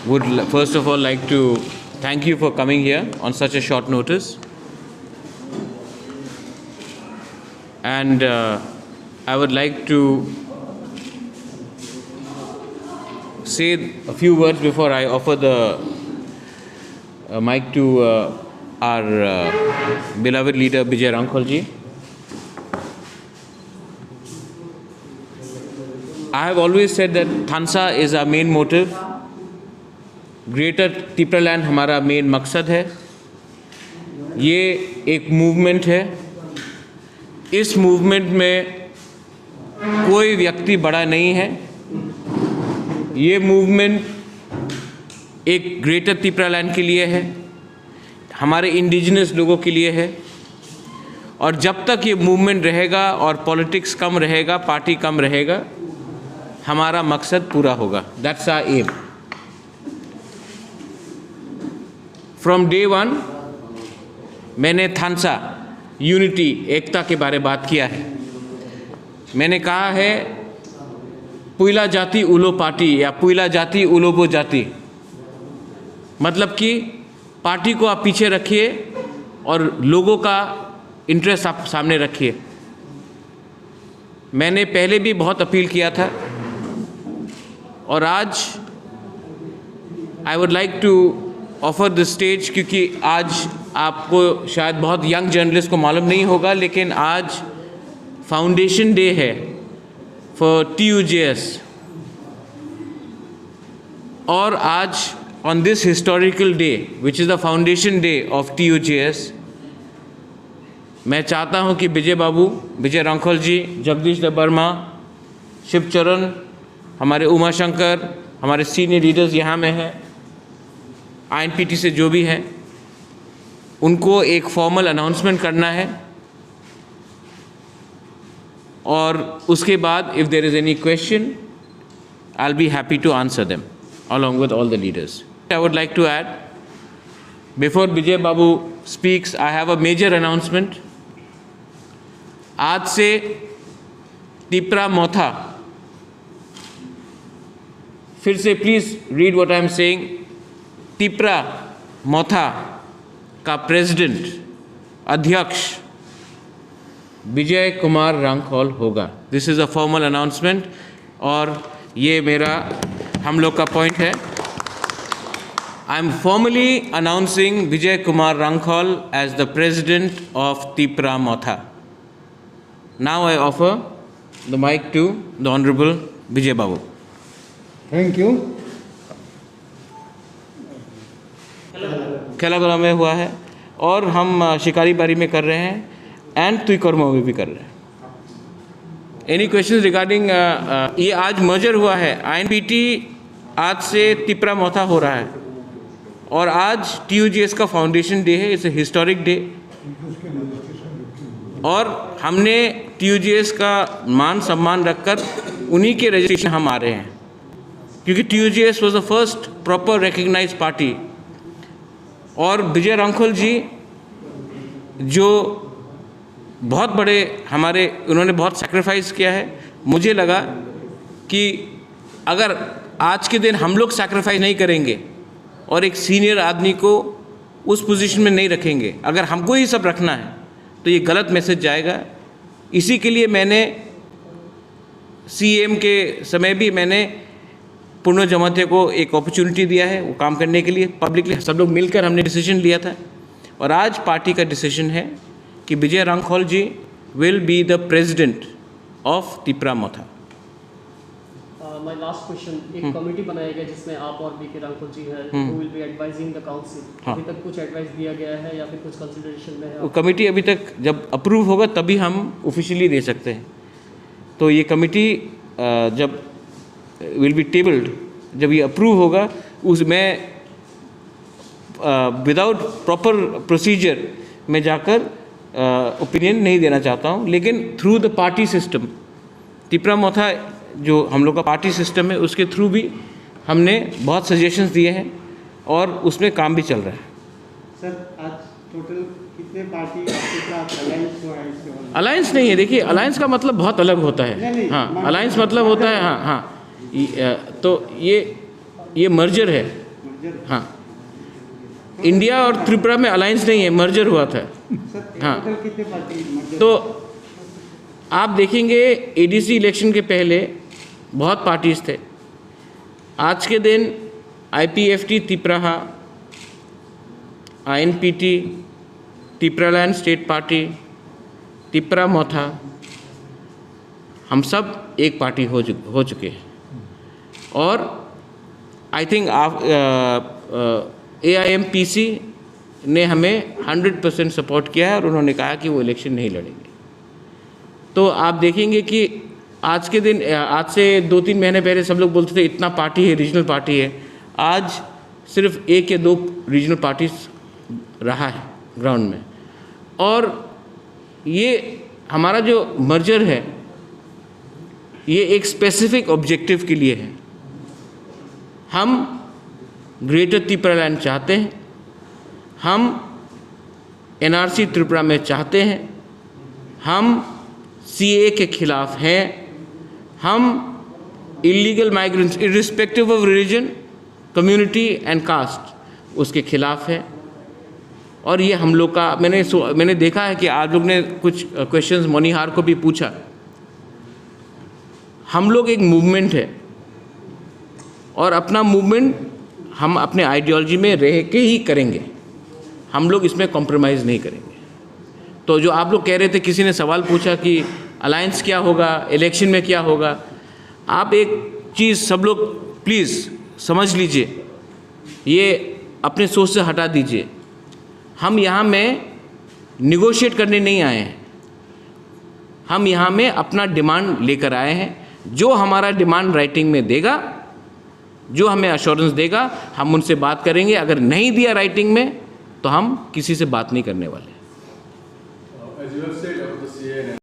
would first of all like to thank you for coming here on such a short notice. And I would like to say a few words before I offer the mic to our beloved leader Bijay Rankhol ji. I have always said that Thansa is our main motive. Greater Tipraland हमारा main मकसद है. ये एक movement है. इस movement में कोई व्यक्ति बड़ा नहीं है. ये मूवमेंट एक ग्रेटर तिप्रालैंड के लिए है, हमारे इंडिजिनस लोगों के लिए है. और जब तक ये मूवमेंट रहेगा और पॉलिटिक्स कम रहेगा, पार्टी कम रहेगा, हमारा मकसद पूरा होगा. That's our aim. From day one मैंने थानसा यूनिटी, एकता के बारे बात किया है. मैंने कहा है पुइला जाति उलो पार्टी या पुइला जाति उलोबो जाति. मतलब कि पार्टी को आप पीछे रखिए और लोगों का इंटरेस्ट आप सामने रखिए. मैंने पहले भी बहुत अपील किया था और आज I would like to offer the stage, क्योंकि आज आपको शायद बहुत यंग जर्नलिस्ट को मालूम नहीं होगा, लेकिन आज फाउंडेशन डे है फॉर TUJS. और आज on this historical day which is the foundation day of TUJS, मैं चाहता हूं कि विजय बाबू, विजय रांखोल जी, जगदीश वर्मा, शिवचरण, हमारे उमाशंकर, हमारे सीनियर लीडर्स यहाँ में हैं, INPT से जो भी हैं, उनको एक फॉर्मल अनाउंसमेंट करना है. और उसके बाद if there is any question I will be happy to answer them along with all the leaders. I would like to add, before Bijay Babu speaks, I have a major announcement. आज से तिप्रा मोथा, फिर से please read what I am saying, Tipra Motha का president, अध्यक्ष विजय कुमार रांखोल होगा. This is a formal announcement और ये मेरा हम लोग का पॉइंट है. I am formally announcing Vijay Kumar Rankhal as the president of Tipra Motha. Now I offer the mic to the honourable Vijay Babu. Thank you. खेलागुला में हुआ है और हम शिकारी बारी में कर रहे हैं एंड तुईकोरमा में भी कर रहे हैं. एनी क्वेश्चन रिगार्डिंग ये आज मर्जर हुआ है. INPT आज से तिप्रा मोथा हो रहा है और आज TUJS का फाउंडेशन डे है. इट्स ए हिस्टोरिक डे और हमने TUJS का मान सम्मान रखकर उन्हीं के रजिस्ट्रेशन हम आ रहे हैं, क्योंकि TUJS was the first proper recognize party. और विजय रांखोल जी जो बहुत बड़े हमारे, उन्होंने बहुत सैक्रिफाइस किया है. मुझे लगा कि अगर आज के दिन हम लोग सैक्रिफाइस नहीं करेंगे और एक सीनियर आदमी को उस पोजीशन में नहीं रखेंगे, अगर हमको ही सब रखना है तो ये गलत मैसेज जाएगा. इसी के लिए मैंने CM के समय भी मैंने पूर्ण जमाते को एक अपॉर्चुनिटी दिया है वो काम करने के लिए. पब्लिकली सब लोग मिलकर हमने डिसीजन लिया था और आज पार्टी का डिसीजन है कि Vijay Rankhal ji will be the president of Tipra Motha. My last question, एक कमेटी बनाया गया जिसमें आप और BK रांखोल जी हैं, who will be advising the council. अभी तक कुछ एडवाइस दिया गया है या फिर कुछ कंसिडरेशन में है? वो कमेटी अभी तक जब अप्रूव होगा तभी हम ऑफिशियली दे सकते हैं. तो ये कमेटी जब विल बी टेबल्ड, जब ये अप्रूव होगा, उसमें विदाउट प्रॉपर प्रोसीजर में जाकर ओपिनियन नहीं देना चाहता हूँ. लेकिन through the party system, Tipra Motha जो हम लोग का पार्टी सिस्टम है उसके थ्रू भी हमने बहुत सजेशंस दिए हैं और उसमें काम भी चल रहा है. सर आज टोटल कितने पार्टी अलायंस हुआ है इसके? अलायंस नहीं है. देखिए अलायंस का मतलब बहुत अलग होता है. हाँ, अलायंस मतलब होता है, हाँ हाँ, तो ये मर्जर है. मर्जर। हाँ, इंडिया और त्रिपुरा में अलायंस नहीं है, मर्जर हुआ था। सर हाँ। टोटल कितने पार्टी मर्जर? तो आप देखेंगे एडीसी इलेक्शन के पहले बहुत पार्टीज थे। आज के दिन IPFT Tipraha, INPT, Tipraland state party, Tipra Motha, हम सब एक पार्टी हो चुके हैं। और आई थिंक आप AIMPC ने हमें 100% सपोर्ट किया है और उन्होंने कहा कि वो इलेक्शन नहीं लड़ेंगे। तो आप देखेंगे कि आज के दिन, आज से 2-3 महीने पहले सब लोग बोलते थे इतना पार्टी है, रीजनल पार्टी है। आज सिर्फ 1 या 2 रीजनल पार्टीज रहा है ग्राउंड में। और ये हमारा जो मर्जर है ये एक स्पेसिफिक ऑब्जेक्टिव के लिए है। हम ग्रेटर त्रिपुरालैंड चाहते हैं, हम NRC त्रिपुरा में चाहते हैं, हम CA के खिलाफ हैं, हम illegal migrants irrespective of religion, community and caste उसके खिलाफ है। और ये हम लोग का मैंने देखा है कि आप लोग ने कुछ क्वेश्चंस मोनिहार को भी पूछा। हम लोग एक मूवमेंट है और अपना मूवमेंट हम अपने आइडियोलॉजी में रह के ही करेंगे, हम लोग इसमें कॉम्प्रोमाइज़ नहीं करेंगे। तो जो आप लोग कह रहे थे, किसी ने सवाल पूछा कि अलायंस क्या होगा, इलेक्शन में क्या होगा, आप एक चीज़ सब लोग प्लीज़ समझ लीजिए, ये अपने सोच से हटा दीजिए। हम यहाँ में निगोशिएट करने नहीं आए हैं, हम यहाँ में अपना डिमांड लेकर आए हैं। जो हमारा डिमांड राइटिंग में देगा, जो हमें अश्योरेंस देगा, हम उनसे बात करेंगे। अगर नहीं दिया राइटिंग में तो हम किसी से बात नहीं करने वाले। As you have said about the CA and